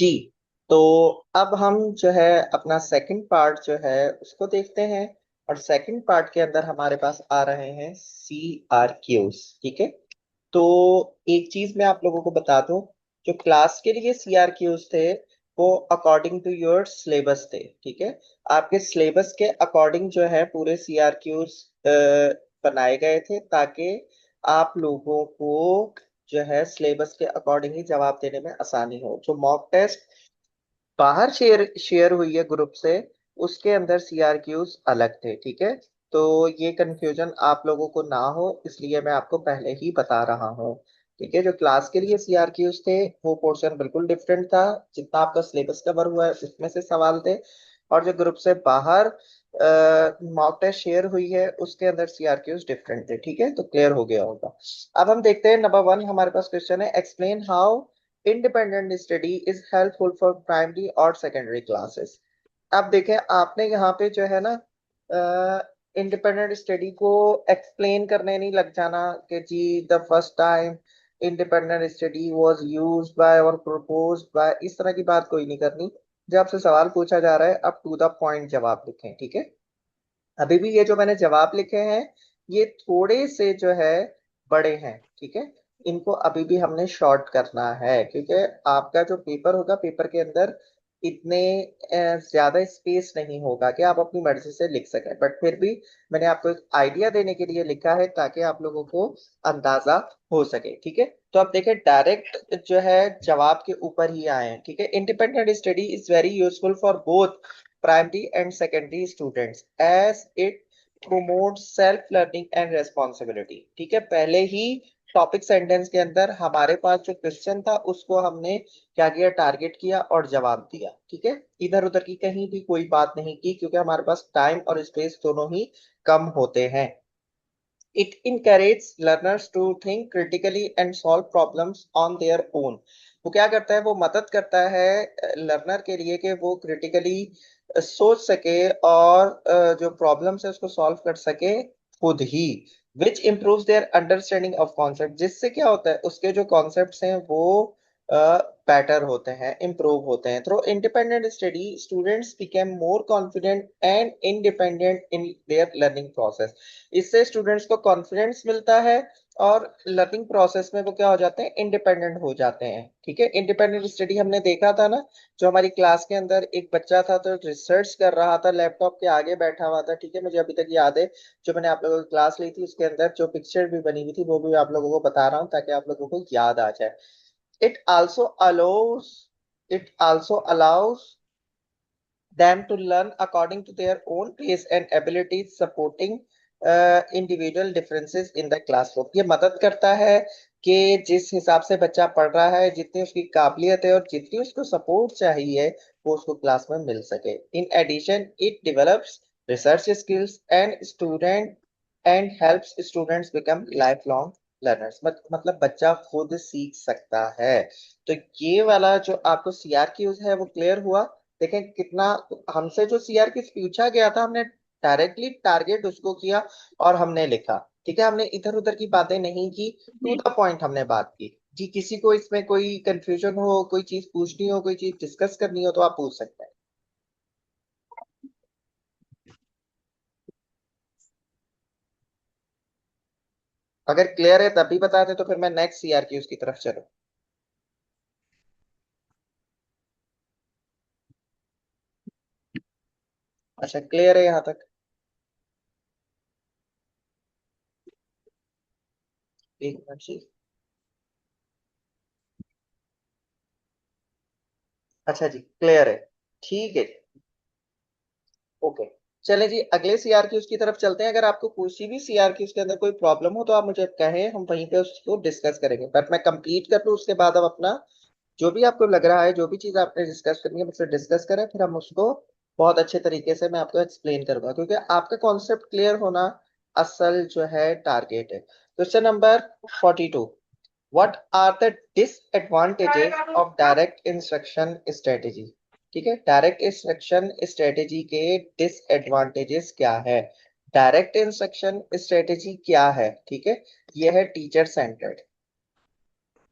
जी। तो अब हम जो है अपना सेकंड पार्ट जो है उसको देखते हैं। और सेकंड पार्ट के अंदर हमारे पास आ रहे हैं CRQs। ठीक है। तो एक चीज मैं आप लोगों को बता दूं, जो क्लास के लिए CRQs थे वो अकॉर्डिंग टू योर सिलेबस थे। ठीक है। आपके सिलेबस के अकॉर्डिंग जो है पूरे CRQs बनाए गए थे, ताकि आप लोगों को जो है सिलेबस के अकॉर्डिंग ही जवाब देने में आसानी हो। जो मॉक टेस्ट बाहर शेयर शेयर हुई है ग्रुप से, उसके अंदर CRQs अलग थे। ठीक है। तो ये कंफ्यूजन आप लोगों को ना हो, इसलिए मैं आपको पहले ही बता रहा हूँ। ठीक है। जो क्लास के लिए CRQs थे वो पोर्शन बिल्कुल डिफरेंट था, जितना आपका सिलेबस कवर हुआ है उसमें से सवाल थे। और जो ग्रुप से बाहर मॉक टेस्ट शेयर हुई है उसके अंदर CRQs डिफरेंट थे। ठीक है। तो क्लियर हो गया होगा। अब हम देखते हैं नंबर 1, हमारे पास क्वेश्चन है, explain how independent study is helpful for primary और सेकेंडरी क्लासेस। अब देखें, आपने यहाँ पे जो है ना इंडिपेंडेंट स्टडी को एक्सप्लेन करने नहीं लग जाना कि जी the first time independent study was used by और प्रपोज्ड बाय, इस तरह की बात कोई नहीं करनी। जब आपसे सवाल पूछा जा रहा है अब टू द पॉइंट जवाब लिखें। ठीक है। अभी भी ये जो मैंने जवाब लिखे हैं ये थोड़े से जो है बड़े हैं। ठीक है। इनको अभी भी हमने शॉर्ट करना है, क्योंकि आपका जो पेपर होगा पेपर के अंदर इतने ज्यादा स्पेस नहीं होगा कि आप अपनी मर्जी से लिख सकें। बट फिर भी मैंने आपको एक आइडिया देने के लिए लिखा है ताकि आप लोगों को अंदाजा हो सके। ठीक है। तो आप देखें, डायरेक्ट जो है जवाब के ऊपर ही आए हैं। ठीक है। Independent study is very useful for both primary and secondary students as it promotes self learning and responsibility। ठीक है। पहले ही टॉपिक सेंटेंस के अंदर हमारे पास जो क्वेश्चन था उसको हमने क्या किया, टारगेट किया और जवाब दिया। ठीक है। इधर उधर की कहीं भी कोई बात नहीं की, क्योंकि हमारे पास टाइम और स्पेस दोनों ही कम होते हैं। It encourages learners to think critically and solve problems on their own। वो क्या करता है, वो मदद करता है लर्नर के लिए कि वो क्रिटिकली सोच सके और जो प्रॉब्लम्स है उसको सॉल्व कर सके खुद ही। विच improves their understanding of concept, जिससे क्या होता है उसके जो कॉन्सेप्ट्स हैं वो बेटर होते हैं, इम्प्रूव होते हैं। Through independent study students became more confident and independent in their learning process. इससे स्टूडेंट्स को कॉन्फिडेंस मिलता है और लर्निंग प्रोसेस में वो क्या हो जाते हैं, इंडिपेंडेंट हो जाते हैं। ठीक है। इंडिपेंडेंट स्टडी हमने देखा था ना, जो हमारी क्लास के अंदर एक बच्चा था तो रिसर्च कर रहा था, लैपटॉप के आगे बैठा हुआ था। ठीक है। मुझे अभी तक याद है, जो मैंने आप लोगों की क्लास ली थी उसके अंदर जो पिक्चर भी बनी हुई थी वो भी आप लोगों को बता रहा हूँ ताकि आप लोगों को याद आ जाए। it also allows it also allows them to learn according to their own pace and abilities, supporting individual differences in the classroom। ये मदद करता है कि जिस हिसाब से बच्चा पढ़ रहा है, जितनी उसकी काबिलियत है और जितनी उसको सपोर्ट चाहिए वो उसको क्लास में मिल सके। In addition it develops research skills and helps students become life long learners. मतलब बच्चा खुद सीख सकता है। तो ये वाला जो आपको CRQs है वो क्लियर हुआ। देखें कितना, हमसे जो CRQs पूछा गया था हमने डायरेक्टली टारगेट उसको किया और हमने लिखा। ठीक है। हमने इधर उधर की बातें नहीं की, टू द पॉइंट हमने बात की। जी, किसी को इसमें कोई कंफ्यूजन हो, कोई चीज पूछनी हो, कोई चीज डिस्कस करनी हो तो आप पूछ सकते हैं। अगर क्लियर है तभी बता दें, तो फिर मैं नेक्स्ट CRQs की तरफ चलूं। अच्छा, क्लियर है यहाँ तक? एक मिनट जी। अच्छा जी, क्लियर है। ठीक है। ओके। चलें जी, अगले CRQs की तरफ चलते हैं। अगर आपको किसी भी CRQs के अंदर कोई प्रॉब्लम हो तो आप मुझे कहें, हम वहीं पे उसको डिस्कस करेंगे। बट मैं कंप्लीट कर लूँ उसके बाद हम अपना जो भी आपको लग रहा है, जो भी चीज आपने डिस्कस करनी है मुझसे डिस्कस करें, फिर हम उसको बहुत अच्छे तरीके से मैं आपको एक्सप्लेन करूंगा, क्योंकि आपका कॉन्सेप्ट क्लियर होना असल जो है टारगेट है। Question number 42, what are the disadvantages of direct instruction strategy. ठीक है। डायरेक्ट इंस्ट्रक्शन स्ट्रेटेजी के डिसएडवांटेजेस क्या है? डायरेक्ट इंस्ट्रक्शन स्ट्रेटेजी क्या है? ठीक है। यह है टीचर सेंटर्ड।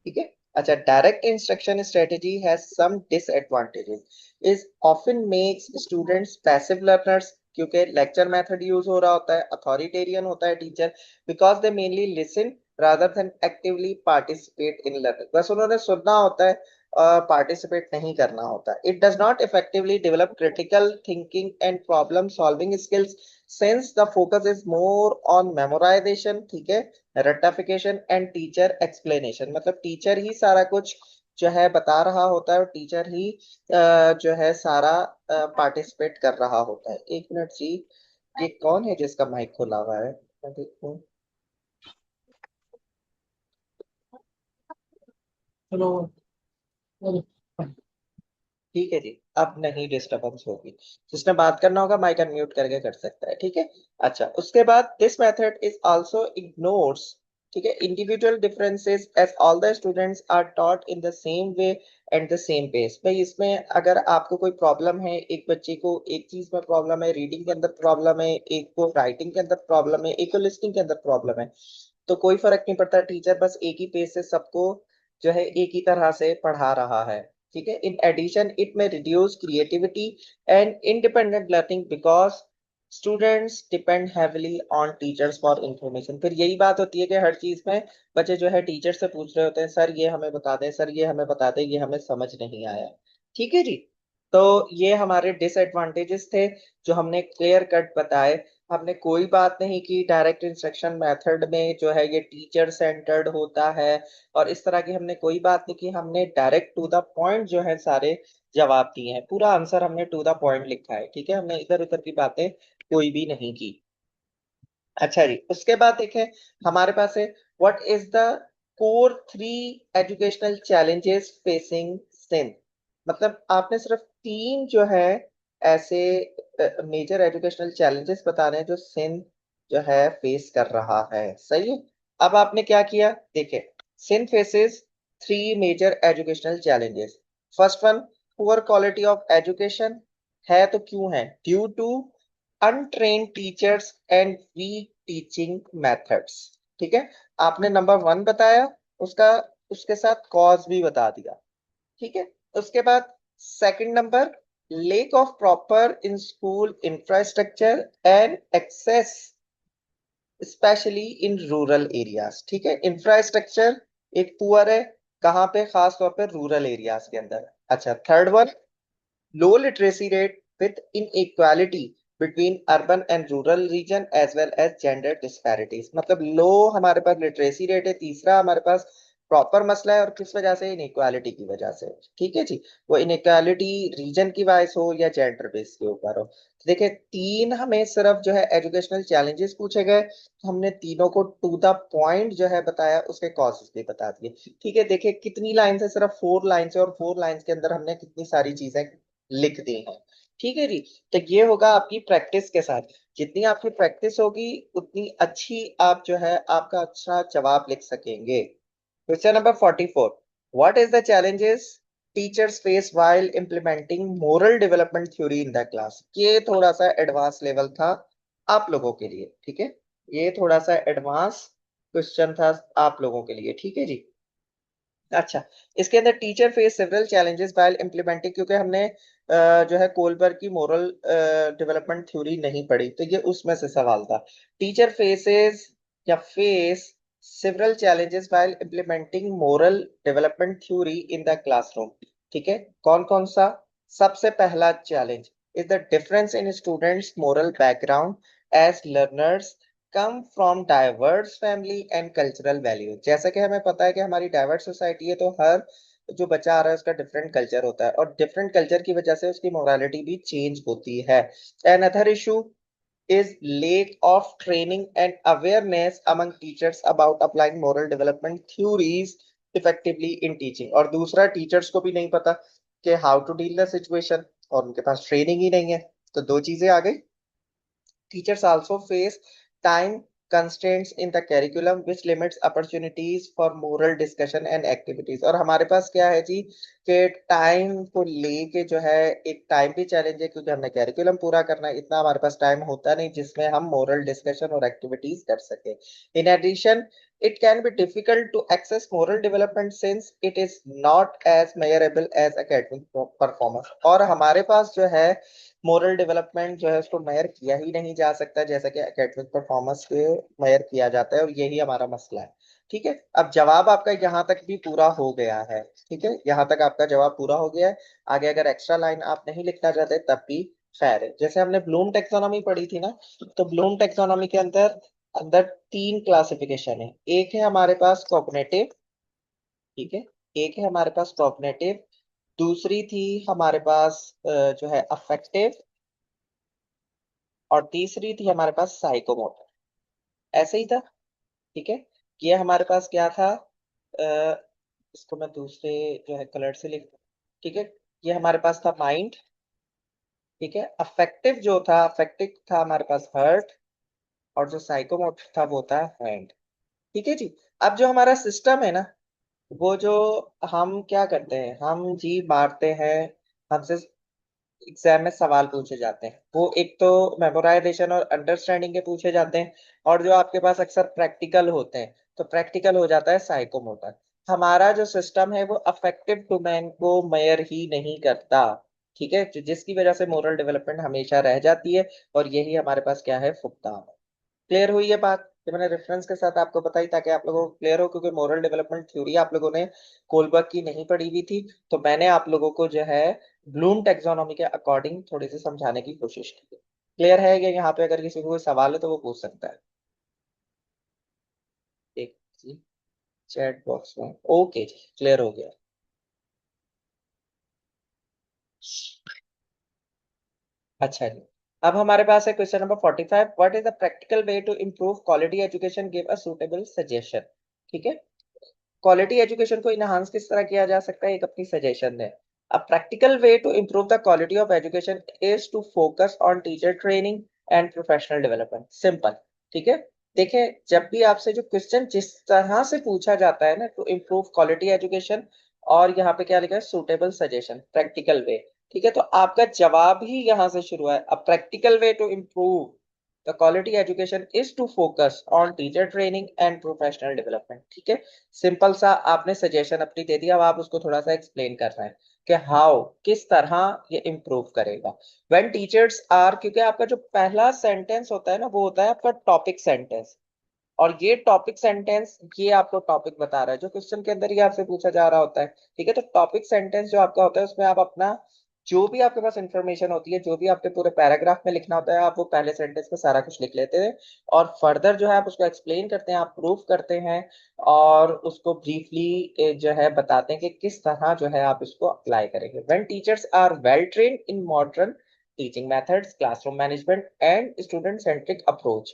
ठीक है। अच्छा, direct instruction strategy has some disadvantages, is often makes students passive learners, क्योंकि लेक्चर मेथड यूज हो रहा होता है, अथॉरिटेरियन होता है teacher, because they mainly listen rather than actively participate in learning, बस उन्होंने सुनना होता है, पार्टिसिपेट नहीं करना होता। It does not effectively develop critical thinking and problem solving skills since the focus is more on memorisation, ठीक है, रट्टाफिकेशन एंड टीचर एक्सप्लेनेशन, मतलब टीचर ही सारा कुछ जो है बता रहा होता है और टीचर ही जो है सारा पार्टिसिपेट कर रहा होता है। एक मिनट जी, ये कौन है जिसका माइक खुला हुआ है, मैं देखूं। चलो। ठीक है जी, अब नहीं डिस्टरबेंस होगी, जिसने बात करना होगा माइक अनम्यूट करके कर सकता है, ठीक है। अच्छा, उसके बाद this method is also ignores, ठीक है, individual differences as all the students are taught in the same way and the same pace. भाई इसमें अगर आपको कोई प्रॉब्लम है, एक बच्चे को एक चीज में प्रॉब्लम है, रीडिंग के अंदर प्रॉब्लम है, एक को राइटिंग के अंदर प्रॉब्लम है, एक को लिसनिंग के अंदर प्रॉब्लम है, तो कोई फर्क नहीं पड़ता, टीचर बस एक ही पेज से सबको जो है एक ही तरह से पढ़ा रहा है, ठीक है। इन एडिशन इट में reduce creativity and independent learning because students depend heavily on teachers for information. फिर यही बात होती है कि हर चीज में बच्चे जो है टीचर से पूछ रहे होते हैं, सर ये हमें बता दें, सर ये हमें बता दें, ये हमें समझ नहीं आया, ठीक है जी। तो ये हमारे डिसएडवांटेजेस थे जो हमने क्लियर कट बताए। हमने कोई बात नहीं की डायरेक्ट इंस्ट्रक्शन मेथड में जो है ये टीचर सेंटर्ड होता है, और इस तरह की हमने कोई बात नहीं की, हमने डायरेक्ट टू द पॉइंट जो है सारे जवाब दिए हैं, पूरा आंसर हमने टू द पॉइंट लिखा है, ठीक है, हमने इधर उधर की बातें कोई भी नहीं की। अच्छा जी, उसके बाद देखें, हमारे पास है what is the core three educational challenges facing Sindh, मतलब आपने सिर्फ तीन जो है ऐसे मेजर एजुकेशनल चैलेंजेस बताने हैं जो सिंध जो है फेस कर रहा है, सही है। अब आपने क्या किया, देखें, Sindh faces three major educational challenges. First one, poor quality of education, है तो क्यों है, due to untrained teachers and weak teaching methods, ठीक है। आपने नंबर वन बताया, उसका उसके साथ कॉज भी बता दिया, ठीक है। उसके बाद second number, lack of proper in school infrastructure and access specially in rural areas, ठीक है, इंफ्रास्ट्रक्चर एक पुअर है, कहाँ पे, खास तौर पे रूरल एरियाज के अंदर। अच्छा, third one, low literacy rate with inequality between urban and rural region as well as gender disparities, मतलब लो हमारे पास लिटरेसी रेट है। तीसरा हमारे पास प्रॉपर मसला है, और किस वजह से, इनइक्वालिटी की वजह से, ठीक है जी। वो इनइक्वालिटी रीजन की वजह हो या जेंडर बेस के ऊपर हो। तो देखिए, तीन हमें सिर्फ जो है एजुकेशनल चैलेंजेस पूछे गए, तो हमने तीनों को टू द पॉइंट जो है बताया, उसके कॉजेस भी बता दिए, ठीक है। देखिए कितनी लाइन है, सिर्फ 4 लाइन है, और 4 लाइन के अंदर हमने कितनी सारी चीजें लिख दी हैं, ठीक है जी। तो ये होगा आपकी प्रैक्टिस के साथ, जितनी आपकी प्रैक्टिस होगी उतनी अच्छी आप जो है आपका अच्छा जवाब लिख सकेंगे। Question number 44, what is the challenges teachers face while implementing moral development theory in the class. ये थोड़ा सा एडवांस लेवल था आप लोगों के लिए, ठीक है, ये थोड़ा सा एडवांस क्वेश्चन था आप लोगों के लिए, ठीक है जी। अच्छा, इसके अंदर teacher face several challenges while implementing, क्योंकि हमने जो है कोलबर्ग की मोरल डेवलपमेंट थ्योरी नहीं पढ़ी, तो ये उसमें से सवाल था। टीचर फेसेस या face several challenges while implementing moral development theory in the classroom, ठीक है, कौन कौन सा। सबसे पहला challenge is the difference in students moral background as learners come from diverse family and cultural value. जैसा कि हमें पता है कि हमारी डाइवर्स सोसाइटी है, तो हर जो बच्चा आ रहा है उसका डिफरेंट कल्चर होता है, और डिफरेंट कल्चर की वजह से उसकी मोरालिटी भी चेंज होती है। Another issue is lack of training and awareness among teachers about applying moral development theories effectively in teaching। और दूसरा, टीचर्स को भी नहीं पता कि how to deal the situation, और उनके पास ट्रेनिंग ही नहीं है। तो दो चीजें आ गई। Teachers also face time constraints in the curriculum which limits opportunities for moral discussion and activities। और हमारे पास क्या है जी, कि टाइम को लेके जो है एक टाइम भी चैलेंज है, क्योंकि हमने कैरिकुलम पूरा करना है, इतना हमारे पास टाइम होता नहीं जिसमें हम मोरल डिस्कशन और एक्टिविटीज कर सके। In addition it can be difficult to access moral development since it is not as measurable as academic performance। और हमारे पास जो है मोरल डेवलपमेंट जो है उसको मेयर किया ही नहीं जा सकता जैसा कि एकेडमिक परफॉर्मेंस पे मेयर किया जाता है, और यही हमारा मसला है। ठीक है, अब जवाब आपका यहाँ तक भी पूरा हो गया है। ठीक है, यहाँ तक आपका जवाब पूरा हो गया है। आगे अगर एक्स्ट्रा लाइन आप नहीं लिखना चाहते तब भी खैर है। जैसे हमने ब्लूम टेक्सोनॉमी पढ़ी थी ना, तो ब्लूम टेक्सोनॉमी के अंदर अंदर तीन क्लासिफिकेशन है। एक है हमारे पास कॉग्निटिव, ठीक है, एक है हमारे पास कॉग्निटिव, दूसरी थी हमारे पास जो है अफेक्टिव, और तीसरी थी हमारे पास साइकोमोटर। ऐसे ही था। ठीक है, ये हमारे पास क्या था, इसको मैं दूसरे जो है कलर से लिख, ठीक है, ये हमारे पास था माइंड। ठीक है, अफेक्टिव जो था, अफेक्टिव था हमारे पास हर्ट, और जो साइकोमोटर था वो था हैंड। ठीक है जी। अब जो हमारा सिस्टम है ना, वो जो हम क्या करते हैं, हम जी मारते हैं, हमसे एग्जाम में सवाल पूछे जाते हैं, वो एक तो मेमोराइजेशन और अंडरस्टैंडिंग के पूछे जाते हैं, और जो आपके पास अक्सर प्रैक्टिकल होते हैं, तो प्रैक्टिकल हो जाता है साइकोमोटर। हमारा जो सिस्टम है वो अफेक्टिव डोमेन को मेयर ही नहीं करता। ठीक है, जिसकी वजह से मोरल डेवलपमेंट हमेशा रह जाती है, और यही हमारे पास क्या है, फुकदान। क्लियर हुई ये बात, कि मैंने रेफरेंस के साथ आपको बताई ताकि आप लोगों को क्लियर हो, क्योंकि मोरल डेवलपमेंट थ्योरी आप लोगों ने कोलबर्ग की नहीं पढ़ी हुई थी, तो मैंने आप लोगों को जो है ब्लूम टेक्सोनॉमी के अकॉर्डिंग थोड़ी सी समझाने की कोशिश की है। क्लियर है कि यहाँ पे अगर किसी को कोई सवाल है तो वो पूछ सकता है। एक जी, चैट बॉक्स में, ओके जी, क्लियर हो गया। अच्छा जी, अब हमारे पास है question number 45, what is the practical way to improve quality education, give a suitable suggestion. ठीक है, क्वालिटी एजुकेशन को इनहांस किस तरह किया जा सकता है, एक अपनी सजेशन है। A practical way to improve the quality of education is to focus on teacher training and professional development. Simple. ठीक है, देखें, जब भी आपसे जो क्वेश्चन जिस तरह से पूछा जाता है ना, टू इंप्रूव क्वालिटी एजुकेशन, और यहाँ पे क्या लिखा है, सुटेबल सजेशन, प्रैक्टिकल वे। ठीक है, तो आपका जवाब ही यहाँ से शुरू है। A practical way to improve the quality education is to focus on teacher training and professional development. ठीक है, सिंपल सा आपने सजेशन अपनी दे दिया, अब आप उसको थोड़ा सा एक्सप्लेन कर रहे हैं कि हाउ, किस तरह ये इम्प्रूव करेगा। व्हेन टीचर्स आर, क्योंकि आपका जो पहला सेंटेंस होता है ना, वो होता है आपका टॉपिक सेंटेंस, और ये टॉपिक सेंटेंस ये आपको टॉपिक बता रहा है जो क्वेश्चन के अंदर ही आपसे पूछा जा रहा होता है। ठीक है, तो टॉपिक सेंटेंस जो आपका होता है उसमें आप अपना जो भी आपके पास इंफॉर्मेशन होती है, जो भी आपके पूरे पैराग्राफ में लिखना होता है, आप वो पहले सेंटेंस में सारा कुछ लिख लेते हैं, और फर्दर जो है आप उसको एक्सप्लेन करते हैं, आप प्रूफ करते हैं, और उसको ब्रीफली जो है बताते हैं कि किस तरह जो है आप इसको अप्लाई करेंगे। When teachers are well trained in modern teaching methods, classroom management and student centric approach,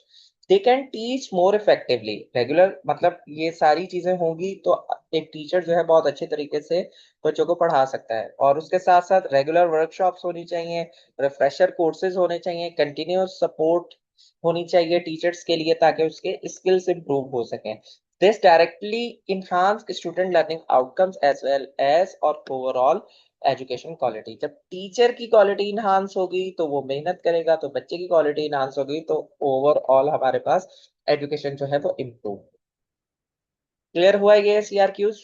they can teach more effectively. Regular मतलब ये सारी चीजें होंगी तो एक टीचर जो है बहुत अच्छे तरीके से बच्चों को पढ़ा सकता है। और उसके साथ साथ रेगुलर वर्कशॉप्स होनी चाहिए, रिफ्रेशर कोर्सेज होने चाहिए, कंटिन्यूस सपोर्ट होनी चाहिए टीचर्स के लिए, ताकि उसके स्किल्स इंप्रूव हो सके। This directly enhance student learning outcomes as well as और ओवरऑल एजुकेशन क्वालिटी। जब टीचर की क्वालिटी इनहांस होगी तो वो मेहनत करेगा, तो बच्चे की क्वालिटी इनहांस होगी तो ओवरऑल हमारे पास एजुकेशन जो है वो इम्प्रूव। क्लियर हुआ ये सीआरक्यूज।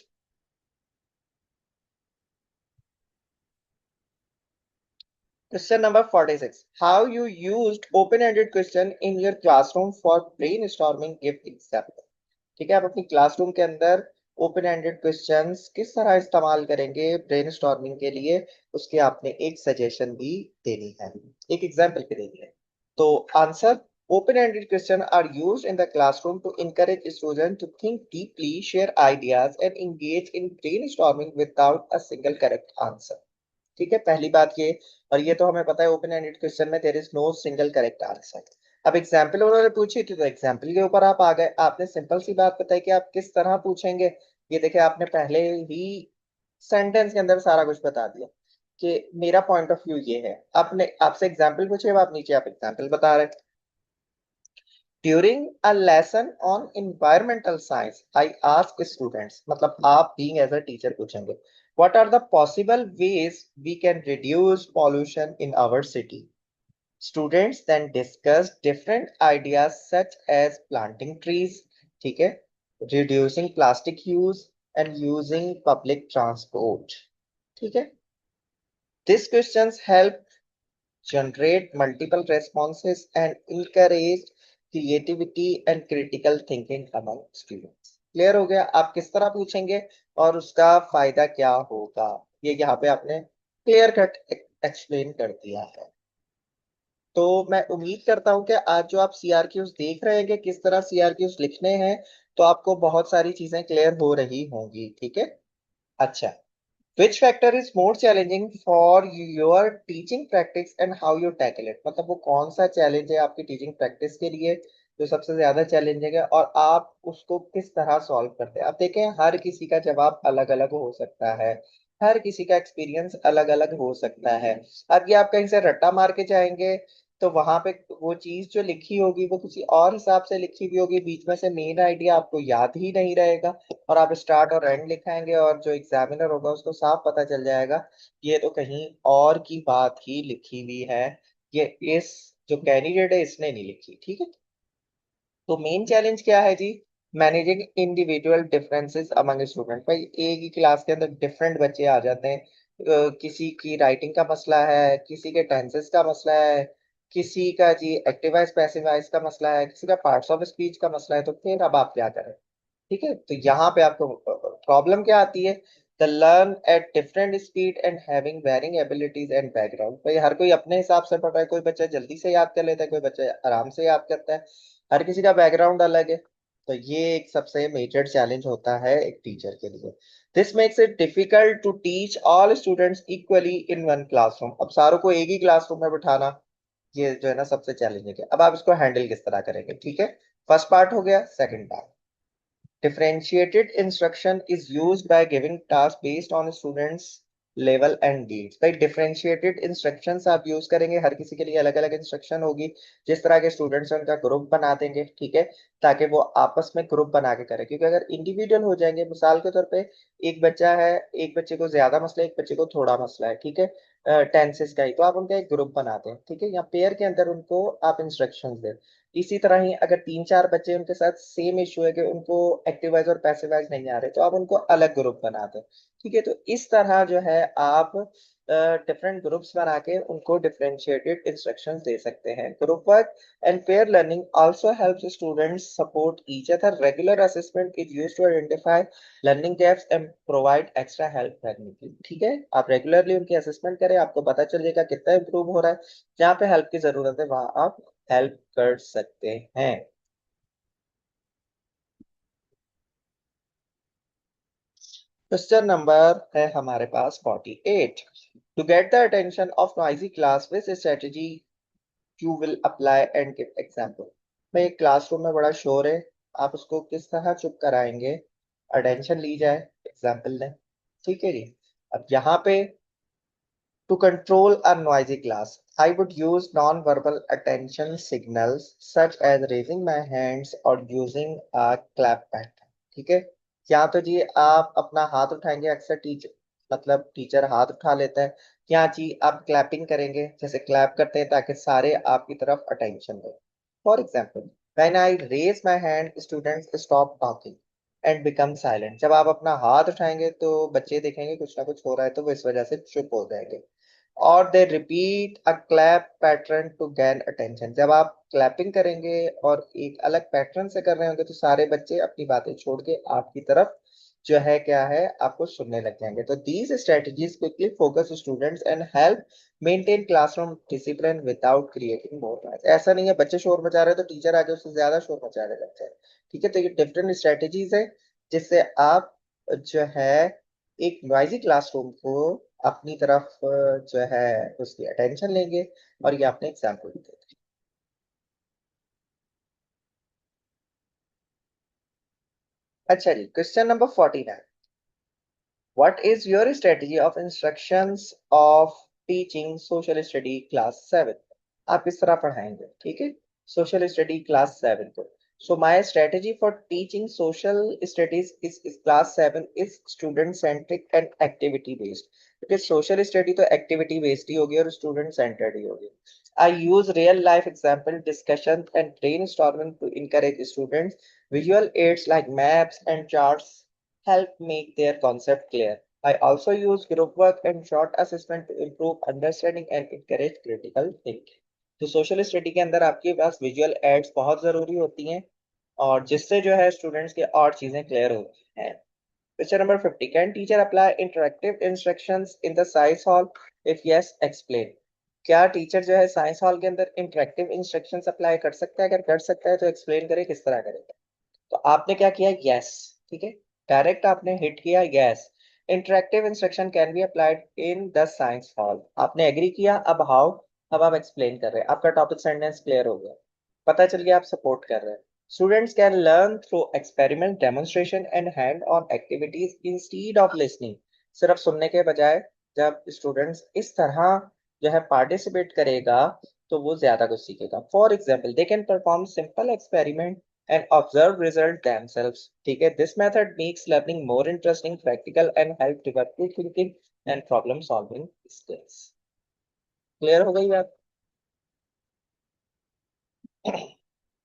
Question number 46. How you used open-ended question in your classroom for brainstorming? Give example. ठीक है, आप अपनी क्लासरूम के अंदर ओपन एंडेड क्वेश्चंस किस तरह इस्तेमाल करेंगे ब्रेनस्टॉर्मिंग के लिए, उसके आपने एक सजेशन भी देनी है, एक एग्जांपल भी देनी है। तो answer, open ended questions are used in the classroom to encourage students to think deeply, share ideas and engage in brainstorming without a single correct answer। ठीक है, पहली बात ये, और ये तो हमें पता है ओपन एंडेड क्वेश्चन में there is no single correct answer. अब एग्जाम्पल उन्होंने पूछी थी तो एग्जाम्पल के ऊपर आप आ गए, आपने सिंपल सी बात बताई कि आप किस तरह पूछेंगे। ये देखिए, आपने पहले ही सेंटेंस के अंदर सारा कुछ बता दिया कि मेरा पॉइंट ऑफ व्यू ये है। आपने आपसे एग्जाम्पल पूछे, अब आप नीचे आप एग्जाम्पल बता रहे हैं। During a lesson on environmental science I ask students, मतलब आप being as a teacher पूछेंगे, what are the possible ways we can reduce pollution in our city? Students then discuss different ideas such as planting trees, ठीक है, reducing plastic use and using public transport. ठीक है, this questions help generate multiple responses and encourage creativity and critical thinking among students। Clear हो गया? आप किस तरह पूछेंगे और उसका फायदा क्या होगा, ये यहाँ पे आपने क्लियर कट एक्सप्लेन कर दिया है। तो मैं उम्मीद करता हूँ कि आज जो आप सीआरक्यूज देख रहे हैं कि किस तरह सीआरक्यूज लिखने हैं, तो आपको बहुत सारी चीजें क्लियर हो रही होंगी। ठीक है, अच्छा, which factor is more challenging for your teaching practice and how you tackle it? मतलब वो कौन सा चैलेंज है आपकी टीचिंग प्रैक्टिस के लिए जो सबसे ज्यादा चैलेंजिंग है, और आप उसको किस तरह सॉल्व करते हैं। अब देखें, हर किसी का जवाब अलग अलग हो सकता है, हर किसी का एक्सपीरियंस अलग अलग हो सकता है। अब ये आप कहीं से रट्टा मार के जाएंगे तो वहां पे वो चीज जो लिखी होगी वो किसी और हिसाब से लिखी हुई होगी, बीच में से मेन आइडिया आपको याद ही नहीं रहेगा, और आप स्टार्ट और एंड लिखाएंगे और जो एग्जामिनर होगा उसको साफ पता चल जाएगा ये तो कहीं और की बात ही लिखी हुई है, ये इस जो कैंडिडेट है इसने नहीं लिखी। ठीक है, तो मेन चैलेंज क्या है जी? Managing individual differences among student. भाई एक ही क्लास के अंदर डिफरेंट बच्चे आ जाते हैं, किसी की राइटिंग का मसला है, किसी के टेंसेस का मसला है, किसी का जी एक्टिवाइज पैसिवाइज का मसला है, किसी का पार्ट्स ऑफ स्पीच का मसला है, तो फिर अब आप क्या करें? ठीक है, तो यहाँ पे आपको प्रॉब्लम क्या आती है? The learn at different speed and having varying abilities and background. भाई हर कोई अपने हिसाब से पढ़ रहा है, कोई बच्चा जल्दी से याद कर लेता है, कोई बच्चा आराम से याद करता है, हर किसी का बैकग्राउंड अलग है। तो ये एक सबसे मेजर चैलेंज होता है एक टीचर के लिए। This makes it difficult to teach all students equally in one classroom. अब सारों को एक ही क्लासरूम में बिठाना, ये जो है ना सबसे चैलेंजिंग है। अब आप इसको हैंडल किस तरह करेंगे? ठीक है, फर्स्ट पार्ट हो गया। Second part, differentiated instruction is used by giving tasks based on students level and needs। भाई differentiated instructions आप यूज करेंगे, हर किसी के लिए अलग अलग इंस्ट्रक्शन होगी, जिस तरह के स्टूडेंट्स हैं उनका ग्रुप बना देंगे। ठीक है, ताकि वो आपस में ग्रुप बना के करें, क्योंकि अगर इंडिविजुअल हो जाएंगे, मिसाल के तौर पे एक बच्चा है, एक बच्चे को ज्यादा मसला है, एक बच्चे को थोड़ा मसला है, ठीक है, टेंसेस का ही, तो आप उनका एक ग्रुप बनाते हैं। ठीक है, या पेयर के अंदर उनको आप इंस्ट्रक्शंस दें। इसी तरह ही अगर तीन चार बच्चे उनके साथ सेम इशू है कि उनको एक्टिवाइज और पैसिवाइज नहीं आ रहे, तो आप उनको अलग ग्रुप बना दें। ठीक है, तो इस तरह जो है आप डिफरेंट ग्रुप्स बना के उनको डिफरेंशिएटेड इंस्ट्रक्शंस दे सकते हैं। Group work and pair learning also helps students support each other. Regular assessment is used to identify learning gaps and provide extra help करने। ठीक है, आप रेगुलरली उनकी असेसमेंट करें, आपको पता चल जाएगा कितना इंप्रूव हो रहा है। जहाँ पे हेल्प की जरूरत है वहां आप हेल्प कर सकते हैं। क्वेश्चन नंबर है हमारे पास 48। To get the attention of noisy class which strategy you will apply and give example. भाई एक क्लासरूम में बड़ा शोर है, आप उसको किस तरह चुप कराएंगे, अटेंशन ली जाए, एग्जाम्पल दें। ठीक है जी, अब यहाँ पे to control a noisy class, I would use non-verbal attention signals such as raising my hands or using a clap pattern। ठीक है, या तो जी आप अपना हाथ उठाएंगे, अक्सर टीचर मतलब टीचर हाथ उठा लेता है, या जी आप क्लैपिंग करेंगे, जैसे क्लैप करते हैं ताकि सारे आपकी तरफ अटेंशन दें। For example, when I raise my hand students stop talking and become silent. जब आप अपना हाथ उठाएंगे तो बच्चे देखेंगे कुछ ना कुछ हो रहा है, तो वो इस वजह से चुप हो जाएंगे। और they repeat a clap pattern to gain attention. जब आप क्लैपिंग करेंगे और एक अलग पैटर्न से कर रहे होंगे, तो सारे बच्चे अपनी बातें छोड़ के आपकी तरफ जो है क्या है आपको सुनने लग जाएंगे। तो these strategies quickly focus students and help maintain classroom discipline without creating more noise. ऐसा नहीं है बच्चे शोर मचा रहे हैं तो टीचर आगे उससे ज्यादा शोर मचाने लगते हैं। ठीक है, तो ये डिफरेंट स्ट्रेटजीज है जिससे आप जो है एक नॉइजी क्लासरूम को अपनी तरफ जो है उसकी अटेंशन लेंगे। और ये आपने एग्जाम्पल दे दिया। अच्छा जी, question number 49। What is your strategy of instructions of teaching social study class 7? आप इस तरह पढ़ाएंगे, ठीक है, सोशल स्टडी क्लास 7 को। So my strategy for teaching social studies is class 7 is student centric and activity based. क्योंकि social study तो activity based ही होगी और स्टूडेंट सेंटर्ड ही होगी। I use real life example discussions and brainstorming to encourage students. Visual aids like maps and charts help make their concept clear. I also use group work and short assessment to improve understanding and encourage critical thinking. तो social study के अंदर आपके पास visual aids बहुत जरूरी होती हैं और जिससे जो है स्टूडेंट्स के और चीजें क्लियर होती हैं. Question number 50. Can teacher apply interactive instructions in the science hall? If yes, explain. क्या टीचर जो है साइंस हॉल के अंदर इंटरेक्टिव इंस्ट्रक्शंस अप्लाई कर सकता है? अगर कर सकता है तो एक्सप्लेन करें किस तरह करेगा. तो आपने क्या किया? यस. ठीक है, डायरेक्ट आपने हिट किया yes. Interactive instruction can be applied in the science hall. आपने एग्री किया. अब हाउ? अब आप एक्सप्लेन कर रहे हैं. आपका टॉपिक सेंटेंस क्लियर हो गया. पता चल गया आप सपोर्ट कर रहे हैं. Students can learn through experiment demonstration and hand on activities instead of listening. सिर्फ सुनने के बजाय जब स्टूडेंट्स इस तरह जो है पार्टिसिपेट करेगा तो वो ज्यादा कुछ सीखेगा. For example they can perform simple experiment and observe result themselves. ठीक है, this method makes learning more interesting, practical and help develop thinking and problem solving skills. Clear हो गई बात?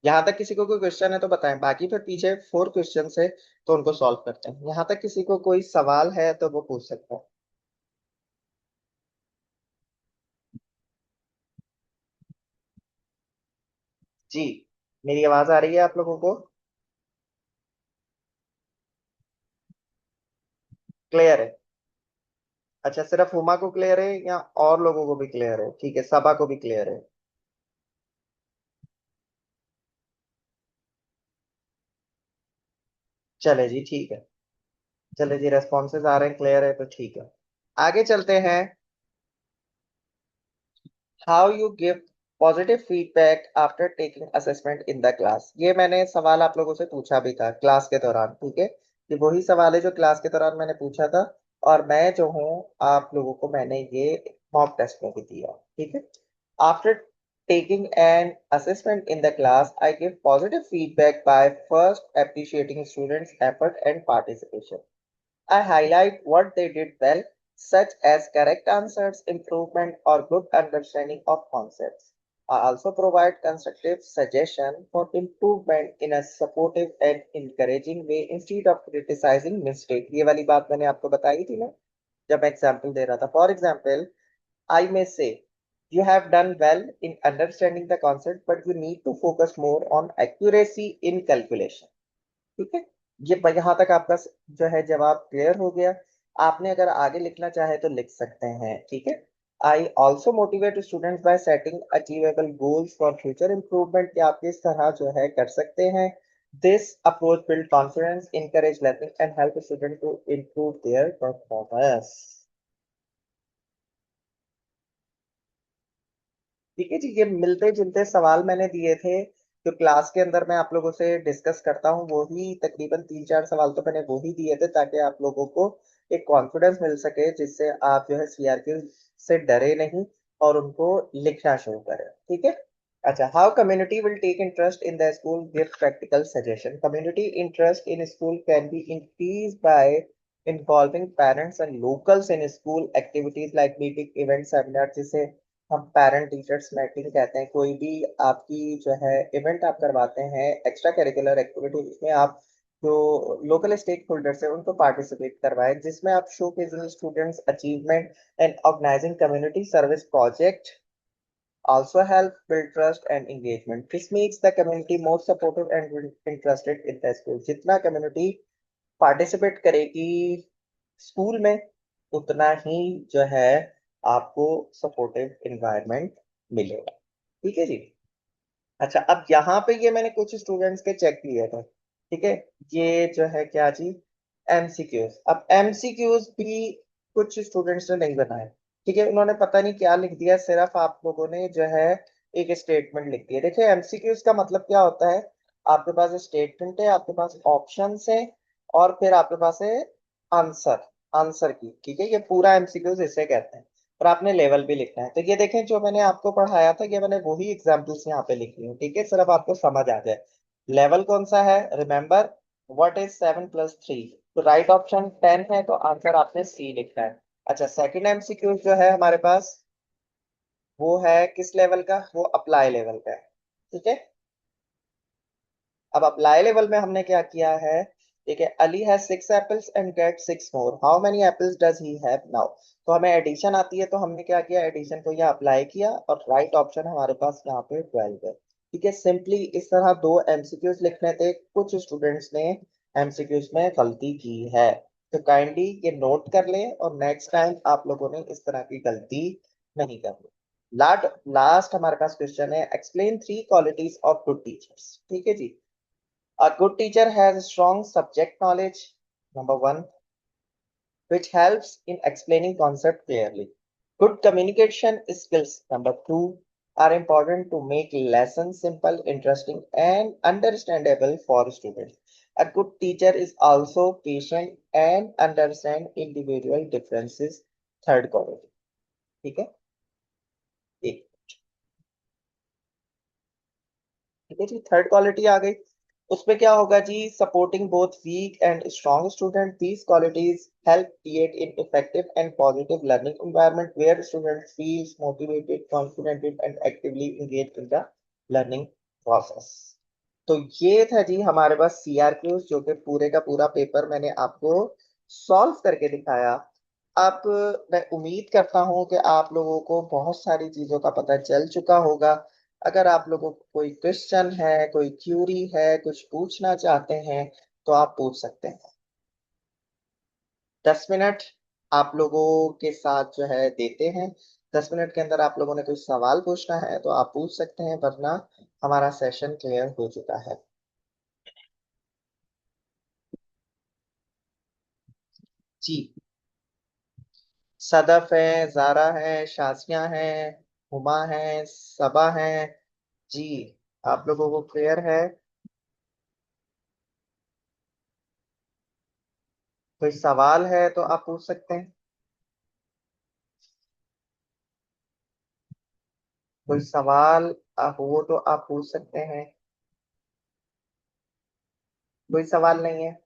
यहाँ तक किसी को कोई क्वेश्चन है तो बताएं, बाकी फिर पीछे 4 क्वेश्चन है तो उनको सॉल्व करते हैं. यहाँ तक किसी को कोई सवाल है तो वो पूछ सकता है. जी, मेरी आवाज आ रही है आप लोगों को? क्लियर है? अच्छा, सिर्फ हुमा को क्लियर है या और लोगों को भी क्लियर है? ठीक है, सबा को भी क्लियर है? चले जी, ठीक है. चले जी, रेस्पॉन्सेज आ रहे हैं, क्लियर है तो ठीक है. आगे चलते हैं. How you give positive feedback after taking assessment in the class. ये मैंने सवाल आप लोगों से पूछा भी था क्लास के दौरान. ठीक है, ये वही सवाल है जो क्लास के दौरान मैंने पूछा था और मैं जो हूँ आप लोगों को मैंने ये मॉक टेस्ट में भी दिया. ठीक है. After taking an assessment in the class, I give positive feedback by first appreciating students' effort and participation. I highlight what they did well, such as correct answers, improvement, or good understanding of concepts. I also provide constructive suggestion for improvement in a supportive and encouraging way instead of criticizing mistake. ये वाली बात मैंने आपको बताई थी ना जब मैं एग्जाम्पल दे रहा था. For example I may say, you have done well in understanding the concept, but you need to focus more on accuracy in calculation. ठीक है, ये यहाँ तक आपका जो है जवाब क्लियर हो गया. आपने अगर आगे लिखना चाहे तो लिख सकते हैं. ठीक है. I also motivate students bye setting achievable goals for future improvement, कि आप किस तरह जो है कर सकते हैं. This approach build confidence, encourage learning and help students to improve their performance. ठीक है जी, ये मिलते जुलते सवाल मैंने दिए थे जो क्लास के अंदर मैं आप लोगों से डिस्कस करता हूँ. वो ही तकरीबन 3-4 सवाल तो मैंने वो ही दिए थे ताकि आप लोगों को एक कॉन्फिडेंस मिल सके जिससे आप जो है सीआरपी से डरे नहीं और उनको लिखना शुरू करें. ठीक है. अच्छा, how community will take interest in the school, give practical suggestion. Community interest in school can be increase by involving parents and locals in school activities like meeting event seminar, जिसे हम पेरेंट टीचर्स मीटिंग कहते हैं. कोई भी आपकी जो है event आप करवाते हैं एक्स्ट्रा करिकुलर एक्टिविटी, जिसमें आप जो लोकल स्टेक होल्डर्स हैं उनको पार्टिसिपेट करवाएं, जिसमें आप showcasing students achievement and organising community service project also help build trust and engagement. This makes the community more supportive and interested in the school. जितना community participate करेगी school में उतना ही जो है आपको सपोर्टिव एनवायरनमेंट मिलेगा. ठीक है जी. अच्छा, अब यहाँ पे ये मैंने कुछ स्टूडेंट्स के चेक किए थे. ठीक है, ये जो है क्या जी, एमसीक्यूज. अब एमसीक्यूज भी कुछ स्टूडेंट्स ने नहीं बनाए. ठीक है, उन्होंने पता नहीं क्या लिख दिया, सिर्फ आप लोगों ने जो है एक स्टेटमेंट लिख दिया. देखिए, एमसीक्यूज का मतलब क्या होता है. आपके पास स्टेटमेंट है, आपके पास ऑप्शंस है और फिर आपके पास है आंसर. आंसर की. ठीक है, ये पूरा एमसीक्यूज इसे कहते हैं. और आपने लेवल भी लिखना है. तो ये देखें, जो मैंने आपको पढ़ाया था ये मैंने वही एग्जाम्पल्स यहाँ पे लिखी हूँ. ठीक है, सिर्फ आपको समझ आ जाए. लेवल कौन सा है? Remember what is 7 + 3. तो राइट ऑप्शन 10 है तो आंसर आपने सी लिखना है. अच्छा, सेकंड एमसीक्यू जो है हमारे पास, वो है किस लेवल का, वो अप्लाई लेवल का है। ठीक है। अब अप्लाई लेवल में हमने क्या किया है, ठीक है, Ali has 6 apples and get 6 more, how many apples does he have now. तो हमें एडिशन आती है, तो हमने क्या किया, एडिशन को यहाँ अप्लाई किया और राइट ऑप्शन हमारे पास यहाँ पे 12 है। ठीक है, सिंपली इस तरह दो एमसीक्यूज लिखने थे, कुछ स्टूडेंट्स ने एमसीक्यूज में गलती की है, तो काइंडली ये नोट कर ले और नेक्स्ट टाइम आप लोगों ने इस तरह की गलती नहीं करनी। लास्ट लास्ट हमारे पास क्वेश्चन है, explain 3 qualities of good teachers. ठीक है जी। A good teacher has strong subject knowledge, number one, which helps in explaining concept clearly. Good communication skills, number two, are important to make lessons simple, interesting, and understandable for students. A good teacher is also patient and understand individual differences. Third quality. ठीक है। एक। ठीक है जी, third quality आ गई। उसमें क्या होगा जी, supporting both weak and strong student, these qualities help create in effective and positive learning environment where student feels motivated, confident and actively engage in the learning process. तो ये था जी हमारे पास सीआरक्यूज, जो कि पूरे का पूरा पेपर मैंने आपको सॉल्व करके दिखाया। अब मैं उम्मीद करता हूं कि आप लोगों को बहुत सारी चीजों का पता चल चुका होगा। अगर आप लोगों को कोई क्वेश्चन है, कोई क्यूरी है, कुछ पूछना चाहते हैं, तो आप पूछ सकते हैं। 10 मिनट आप लोगों के साथ जो है देते हैं। 10 मिनट के अंदर आप लोगों ने कोई सवाल पूछना है तो आप पूछ सकते हैं, वरना हमारा सेशन क्लियर हो चुका है। जी। सदफ है, जारा है, शाजिया है, हुमा है, सबा है। जी। आप लोगों को क्लियर है? कोई सवाल है तो आप पूछ सकते हैं। कोई सवाल हो तो आप पूछ सकते हैं। कोई सवाल नहीं है।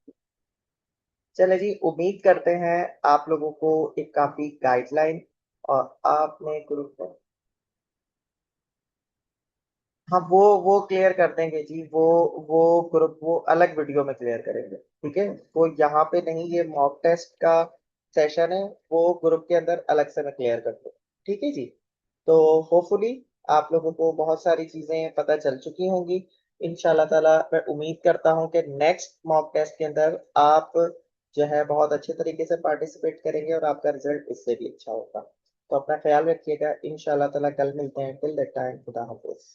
चले जी, उम्मीद करते हैं आप लोगों को एक काफी गाइडलाइन और आपने ग्रुप। हाँ, वो क्लियर कर देंगे जी। वो ग्रुप वो अलग वीडियो में क्लियर करेंगे। ठीक है। वो यहाँ पे नहीं, ये मॉक टेस्ट का सेशन है, वो ग्रुप के अंदर अलग से मैं क्लियर कर दूँ। ठीक है जी। तो होपफुली आप लोगों को बहुत सारी चीजें पता चल चुकी होंगी। इंशाल्लाह ताला मैं उम्मीद करता हूँ कि नेक्स्ट मॉक टेस्ट के अंदर आप जो है बहुत अच्छे तरीके से पार्टिसिपेट करेंगे और आपका रिजल्ट इससे भी अच्छा होगा। तो अपना ख्याल रखिएगा। इंशाल्लाह ताला कल मिलते हैं। टिल दैट टाइम, खुदा हाफिज।